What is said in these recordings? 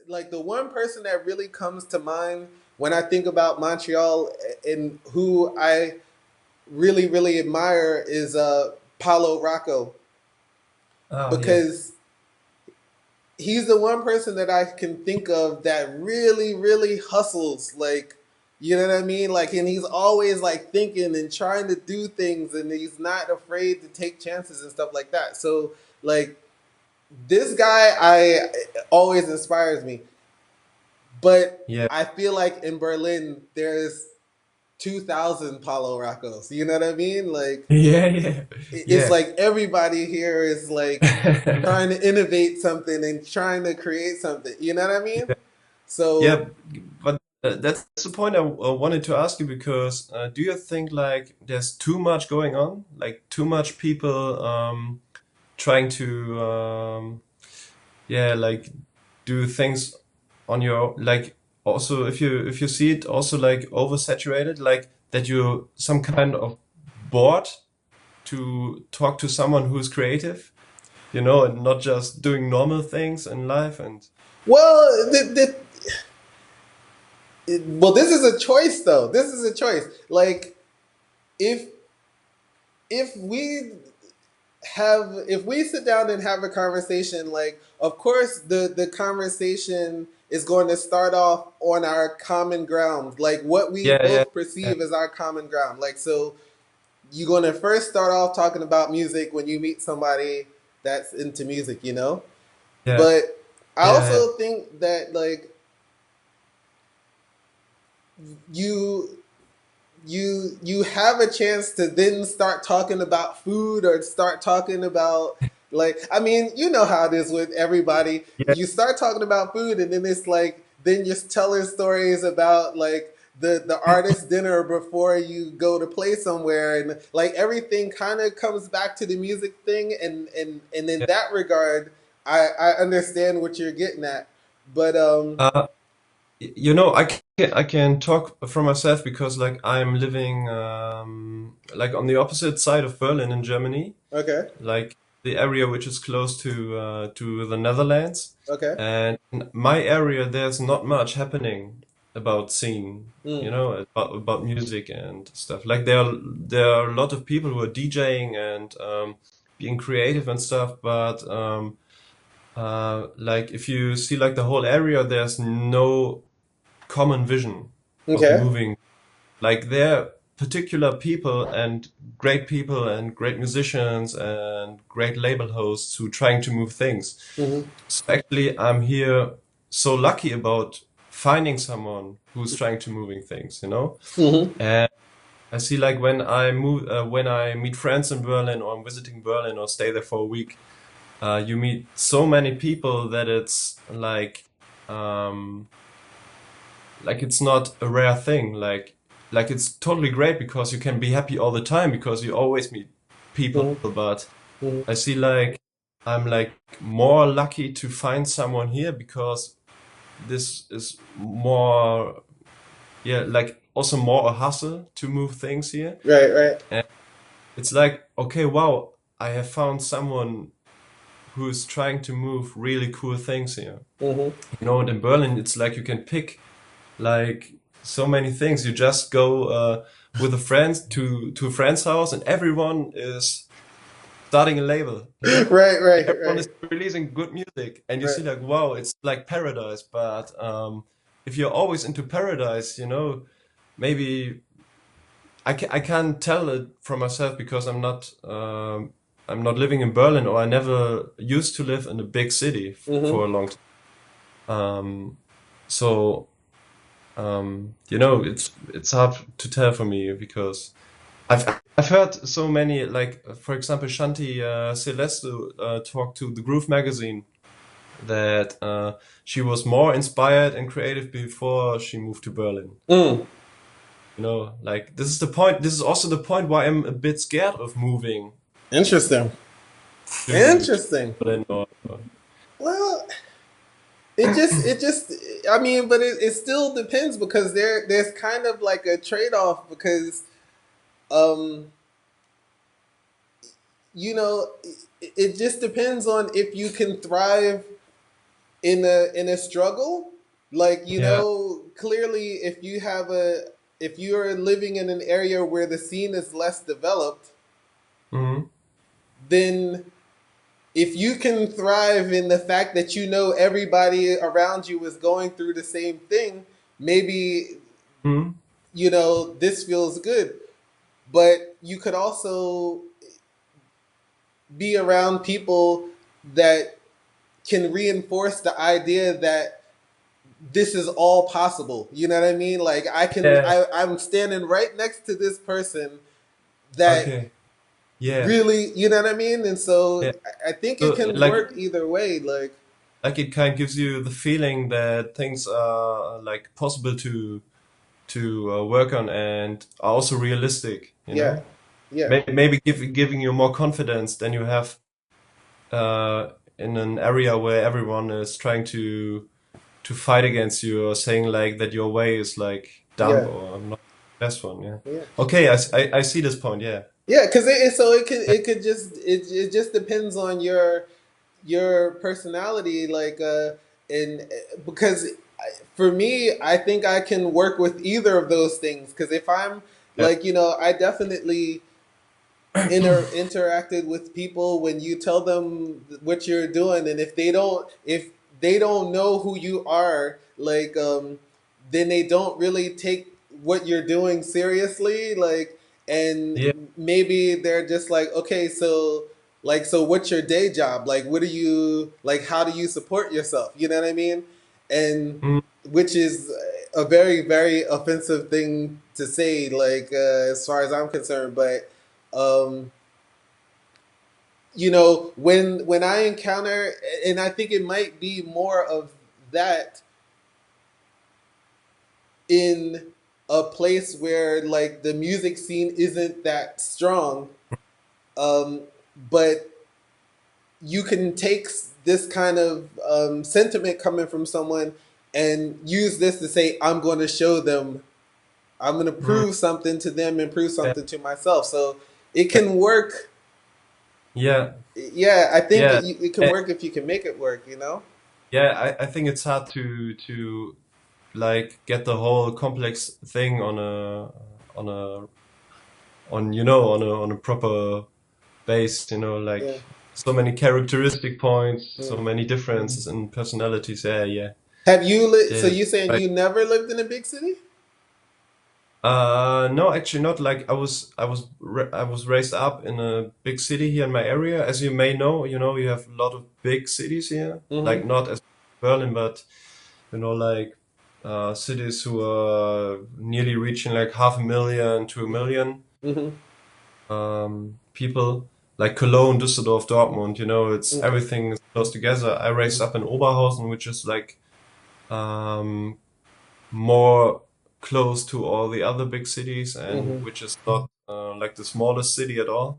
like the one person that really comes to mind when I think about Montreal and who I really admire is Paulo Rocco, Oh yeah. because he's the one person that I can think of that really hustles, like, you know what I mean, like, and he's always like thinking and trying to do things, and he's not afraid to take chances and stuff like that. So like this guy I always inspires me. But Yeah. I feel like in Berlin there's 2,000 Paulo Raccos. You know what I mean? Like Yeah, yeah, it's yeah. like everybody here is like trying to innovate something and trying to create something. You know what I mean? Yeah, So yeah, but that's the point I wanted to ask you because do you think like there's too much going on, like too much people trying to yeah, like do things on your like also if you see it also like oversaturated, like that you some kind of bored to talk to someone who's creative, you know, and not just doing normal things in life and well, well, this is a choice though. This is a choice. Like if if we if we sit down and have a conversation, like of course the conversation is going to start off on our common ground, like what we yeah, yeah, both yeah, perceive as our common ground. Like so you're going to first start off talking about music when you meet somebody that's into music, you know? yeah, But I yeah, yeah. also think that like you you have a chance to then start talking about food or start talking about, like, I mean, you know how it is with everybody. Yeah. You start talking about food and then it's like then you're telling stories about like the artist dinner before you go to play somewhere, and like everything kind of comes back to the music thing, and in Yeah. that regard I understand what you're getting at. But Uh, you know, I can talk for myself because like I'm living like on the opposite side of Berlin in Germany, okay, like the area which is close to the Netherlands. okay. And in my area, there's not much happening about scene, you Mm, know, about music and stuff. Like there are a lot of people who are DJing and being creative and stuff, but like if you see like the whole area, there's no common vision of okay. moving. Like there are particular people and great musicians and great label hosts who trying to move things. Hmm. So actually, I'm here so lucky about finding someone who's trying to moving things, you know? Hmm. And I see like when I meet friends in Berlin or I'm visiting Berlin or stay there for a week, you meet so many people that it's um, like it's not a rare thing. Like it's totally great because you can be happy all the time because you always meet people. Hmm. But Hmm. I see like I'm like more lucky to find someone here because this is more, yeah, like also more a hustle to move things here. Right, right. And it's like, okay, wow, I have found someone who's trying to move really cool things here. Hmm. You know, and in Berlin, it's like you can pick like so many things. You just go with a friend to a friend's house, and everyone is starting a label. You know, Right, right, everyone right, is releasing good music, and you right. see like, wow, it's like paradise. But if you're always into paradise, you know, maybe I can't tell it from myself because I'm not living in Berlin, or I never used to live in a big city Hmm. for a long time. Um, so you know, it's hard to tell for me because I've heard so many like for example Shanti Celeste talked to the Groove magazine that she was more inspired and creative before she moved to Berlin. Mm. You know, like this is the point. This is also the point why I'm a bit scared of moving Interesting. to Interesting. Berlin Well, it just I mean, but it still depends because there's kind of like a trade-off because um you know it just depends on if you can thrive in a struggle, like, Yeah. clearly, if you're living in an area where the scene is less developed, Mm-hmm. then if you can thrive in the fact that everybody around you is going through the same thing, maybe Mm-hmm. this feels good. But you could also be around people that can reinforce the idea that this is all possible. You know what I mean? Like, Yeah. I'm standing right next to this person that Okay. Yeah. really, you know what I mean? And so Yeah. I think it So can work either way. like it kind of gives you the feeling that things are like possible to work on and are also realistic, you Yeah, know? yeah, Maybe giving you more confidence than you have in an area where everyone is trying to fight against you or saying like that your way is like dumb yeah, or not the best one. Yeah. yeah. Okay, I see this point. Yeah. Yeah, because Yeah. it could just it just depends on your personality, and because for me, I think I can work with either of those things. Because if I'm Yeah. I definitely interacted with people when you tell them what you're doing, and if they don't know who you are, then they don't really take what you're doing seriously, and Yeah. maybe they're just like, okay, so what's your day job, like, what do you like, how do you support yourself, you know what I mean? And Mm, which is a very, very offensive thing to say, as far as I'm concerned. But um, when I encounter, and I think it might be more of that in a place where, like, the music scene isn't that strong, um, but you can take this kind of sentiment coming from someone and use this to say, I'm going to show them, I'm going to mm, prove something to them and prove yeah. something to myself. So it can work. Yeah. Yeah, I think Yeah. it can Eh, work if you can make it work, you know? yeah. I think it's hard to like get the whole complex thing on a on a proper base, Yeah. like so many characteristic points, Mm. so many differences in personalities. Yeah, yeah. So The, you saying right. you never lived in a big city? No, actually not. Like I was raised up in a big city here in my area. As you may know, you have a lot of big cities here. Like Mm-hmm. not as Berlin, but like cities who are nearly reaching like half a million to a million Mm-hmm. people. Like Cologne, Düsseldorf, Dortmund. It's Okay. everything is close together. I raised up in Oberhausen, which is like um, more close to all the other big cities and Mm-hmm. which is not like the smallest city at all.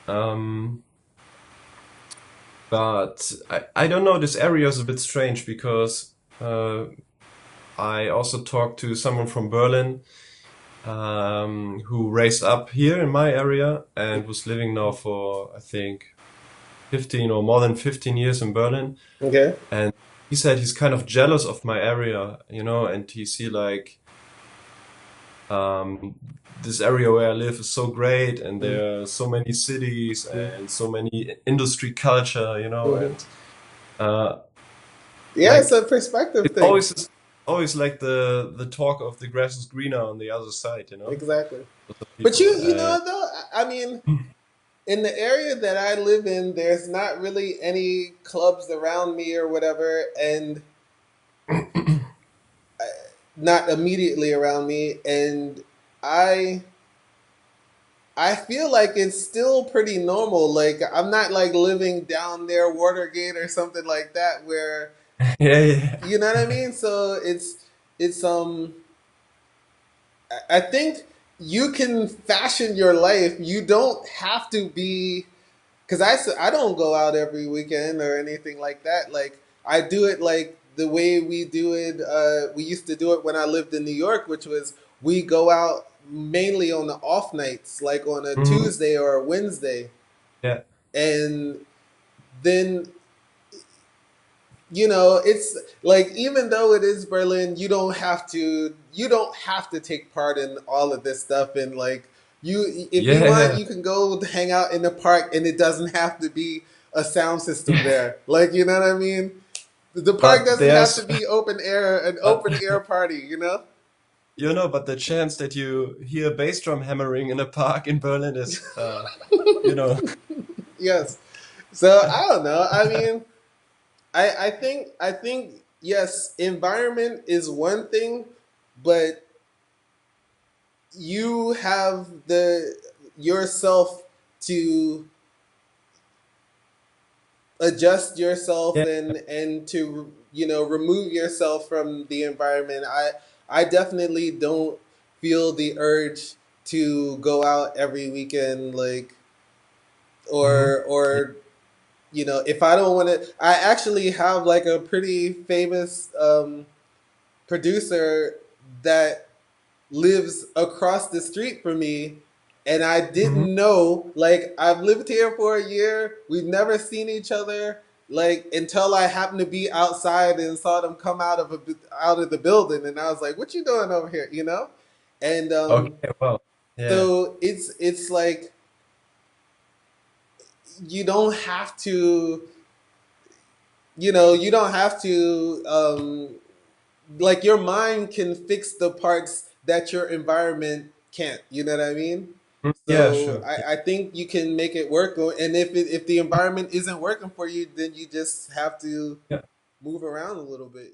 Um, but I don't know, this area is a bit strange because I also talked to someone from Berlin who raised up here in my area and was living now for, I think, 15 or more than 15 years in Berlin. Okay. And he said he's kind of jealous of my area, and he see like this area where I live is so great, and there are so many cities and so many industry culture, Mm-hmm. and uh, Yeah, it's like a perspective it's thing. always like the talk of the grass is greener on the other side, Exactly. for some But people. you know though, I mean, in the area that I live in, there's not really any clubs around me or whatever, and not immediately around me, and I I feel like it's still pretty normal. Like, I'm not like living down there Watergate or something like that, where, Yeah, yeah, you know what I mean? So it's I think you can fashion your life. You don't have to be, because I don't go out every weekend or anything like that. Like, I do it like the way we do it. We used to do it when I lived in New York, which was we go out mainly on the off nights, like on a hmm, Tuesday or a Wednesday, yeah, and then it's like, even though it is Berlin, you don't have to take part in all of this stuff. And like, if you Yeah, want, yeah, you can go hang out in the park, and it doesn't have to be a sound system there. Like, you know what I mean? The park but doesn't have there's to be open air, an but open air party. but the chance that you hear bass drum hammering in a park in Berlin is you know Yes. So I don't know. I mean, I think yes, environment is one thing, but you have the yourself to adjust yourself, yeah. and to remove yourself from the environment. I definitely don't feel the urge to go out every weekend, like, Hmm. or if I don't want to. I actually have like a pretty famous producer that lives across the street from me, and I Hmm. didn't know. Like, I've lived here for a year. We've never seen each other, like, until I happened to be outside and saw them come out of the building, and I was like, "What you doing over here?" And Okay, well, yeah. so it's like, you don't have to. You don't have to. Like, your mind can fix the parts that your environment can't. You know what I mean? Mm, yeah, So sure. I think you can make it work. And if the environment isn't working for you, then you just have to Yeah. move around a little bit.